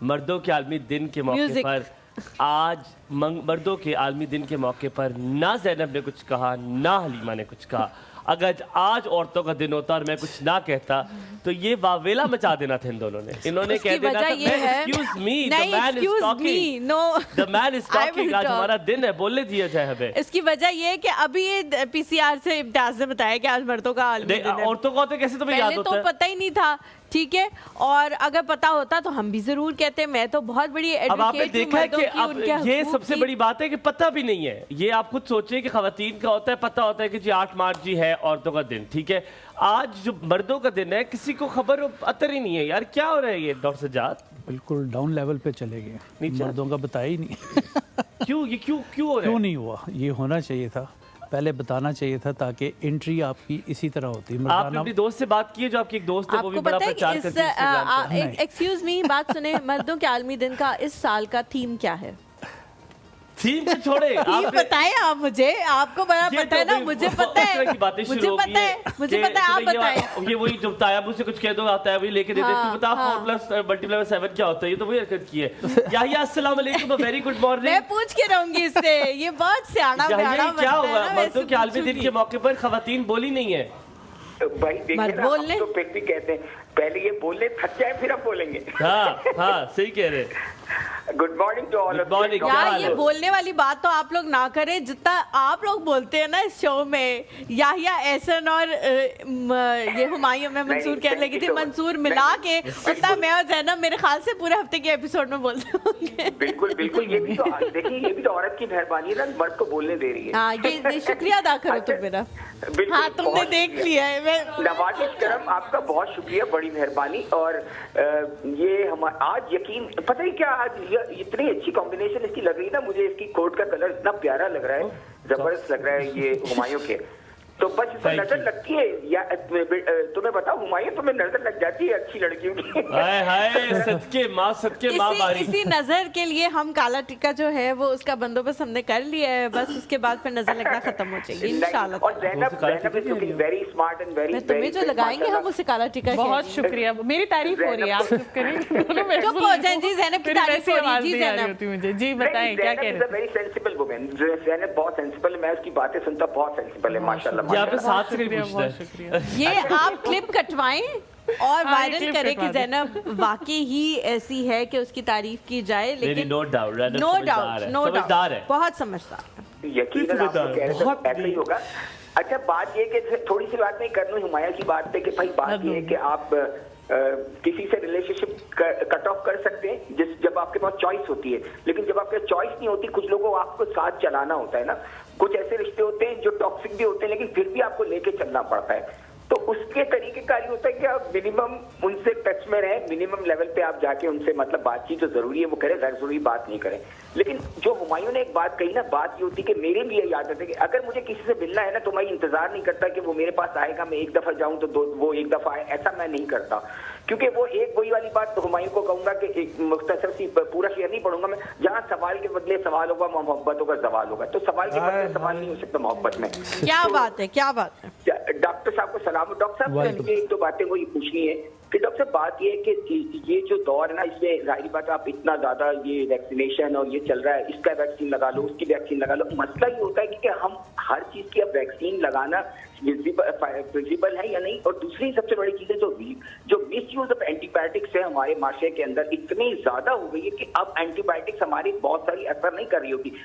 मर्दों के आलमी दिन के मौके पर आज मर्दों के आलमी दिन के मौके पर ना ज़ैनब ने कुछ कहा ना हलीमा ने कुछ कहा। अगर आज औरतों का दिन होता और मैं कुछ ना कहता तो ये वावेला मचा देना था इन दोनों ने। इन्होंने कह देना था excuse me, the man is talking, the man is talking, आज हमारा दिन है, बोलने दिया जाए हमें। इसकी वजह ये है कि अभी ये पीसीआर से इम्तियाज ने बताया कि आज मर्दों का आलमी दिन है। औरतों का तो कैसे तुम्हें याद होता है? तो पता ही नहीं था, ठीक है, और अगर पता होता तो हम भी जरूर कहते। मैं तो बहुत बड़ी अब आपने देखा है कि अब ये सबसे बड़ी बात है कि पता भी नहीं है। ये आप खुद सोचिए कि खवातीन का होता है, पता होता है कि जी 8 मार्च जी है औरतों का दिन, ठीक है। आज जो मर्दों का दिन है किसी को खबर अतर ही नहीं है। यार क्या हो रहा है ये डॉक्टर सज्जाद? बिल्कुल डाउन लेवल पे चले गए, मर्दों का बताया ही नहीं। क्यों हो रहा है? क्यों नहीं हुआ? ये होना चाहिए था, पहले बताना चाहिए था ताकि एंट्री आपकी इसी तरह होती। आपने अपनी दोस्त से बात की है, जो आपकी एक दोस्त है, वो भी बड़ा प्रचार करती है। एक्सक्यूज मी, बात सुने, मर्दों के आलमी दिन का इस साल का थीम क्या है? थीम को छोड़े, आप बताएं। आप मुझे, आपको बड़ा पता है ना, मुझे पता है, मुझे पता है, मुझे पता है, आप बताएं। ये वही जो बताया मुझसे कुछ कह दो आता है वही लेके देते। तू बता 4+7 क्या होता है? ये तो वही हरकत की है। याहिया अस्सलाम वालेकुम, वेरी गुड मॉर्निंग। मैं पूछ के रहूंगी इससे, ये बहुत सियाना बयाना क्या हुआ? मर्दों के आलमी दिन के मौके पर खवातीन बोली नहीं है। भाई देखिए ना, हम तो फिर भी कहते हैं पहले ये बोलने थक जाए फिर हम बोलेंगे। हाँ सही कह रहे। Good morning to all of you. यार ये बोलने वाली बात तो आप लोग ना करें जितना आप लोग बोलते हैं ना इस शो में। याहिया एहसन और ये हुमायूं, मैं मंसूर कहने लगी थी, मंसूर मिला के उतना मैं और ज़ैनब मेरे ख्याल से पूरे हफ्ते के एपिसोड में बोलते होंगे। बिल्कुल बिल्कुल, ये भी तो देखिए, ये भी तो औरत की मेहरबानी है ना, मर्द को बोलने दे रही है। हाँ, ये शुक्रिया अदा करो तुम मेरा। हाँ, तुमने देख लिया है। नवाज़िश करम, आपका बहुत शुक्रिया, बड़ी मेहरबानी। और ये हम आज यकीन, पता ही क्या, आज इतनी अच्छी कॉम्बिनेशन इसकी लग रही ना मुझे। इसकी कोट का कलर इतना प्यारा लग रहा है, जबरदस्त लग रहा है ये हुमायूं के। तो बस इसे नजर लगती है या तुम्हें बताओ हुमायूं, तुम्हें नजर लग जाती है अच्छी लड़कियों की। हाय हाय, सदके माँ बारी। इसी नजर के लिए हम काला टिक्का जो है वो उसका बंदोबस्त हमने कर लिया है। बस उसके बाद फिर नजर लगना खत्म हो जाएगी इंशाल्लाह। और Zainab is looking very smart and very, तुम्हें जो लगाएंगे हम उसे काला टिक्का। बहुत शुक्रिया, मेरी तारीफ हो रही है, आप चुप करिए। चुप हो जाएं जी, ज़ैनब की तारीफ हो रही है। जी ज़ैनब मुझे जी बताएं क्या कह रहे हैं? वेरी सेंसिबल वुमन, ज़ैनब बहुत सेंसिबल है, मैं उसकी बातें सुनता बहुत सेंसिबल है माशाल्लाह। यहाँ पे साथ से बहुत शुक्रिया। ये आप क्लिप कटवाएं और वायरल करें कि ज़ैनब वाकई ही ऐसी है कि उसकी तारीफ की जाए। लेकिन नो डाउट है, बहुत समझदार है। यकीनन आप कह रहे थे ऐसा ही होगा। अच्छा, बात ये कि थोड़ी सी बात नहीं कर लूं हुमायूं की बात पे कि भाई बात ये है कि आप किसी से रिलेशनशिप कट ऑफ कर सकते हैं जब आपके पास चॉइस होती है। लेकिन जब आपके चॉइस नहीं होती, कुछ लोगों को आपको साथ चलाना होता है ना। कुछ ऐसे रिश्ते होते हैं जो टॉक्सिक भी होते हैं लेकिन फिर भी आपको लेके चलना पड़ता है। तो उसके तरीके का ये होता है कि आप मिनिमम उनसे टच में रहें, मिनिमम लेवल पे आप जाके उनसे मतलब बातचीत जो जरूरी है वो करें, गैर जरूरी बात नहीं करें। लेकिन जो हुमायूं ने एक बात कही ना, बात ये होती है कि मेरे लिए याद है कि अगर मुझे किसी से मिलना है ना तो मैं इंतजार नहीं करता कि वो मेरे पास आएगा, मैं एक दफा जाऊं तो वो एक दफा आए, ऐसा मैं नहीं करता। क्योंकि वो एक वही वाली बात तो हुमायूं को कहूंगा कि एक मुख्तसर सी, पूरा शेयर नहीं पढ़ूंगा मैं, जहाँ सवाल के बदले सवाल होगा, मोहब्बत होगा सवाल होगा। तो सवाल के बदले सवाल नहीं हो सकता मोहब्बत में। क्या बात है, क्या बात है। डॉक्टर साहब को सलाम। डॉक्टर साहब मुझे एक दो बातें वो पूछनी है कि डॉक्टर साहब बात ये है कि ये जो दौर है ना, इसमें जाहिर बात है आप इतना ज्यादा ये वैक्सीनेशन और ये चल रहा है, इसका वैक्सीन लगा लो, उसकी वैक्सीन लगा लो। मसला ये होता है कि हम हर चीज की अब वैक्सीन लगाना विजिबल है या नहीं। और दूसरी सबसे बड़ी चीज है जो मिस यूज ऑफ एंटीबायोटिक्स है हमारे माशरे के अंदर इतनी ज्यादा हो गई है कि अब एंटीबायोटिक्स हमारी बहुत सारी असर नहीं कर रही होती।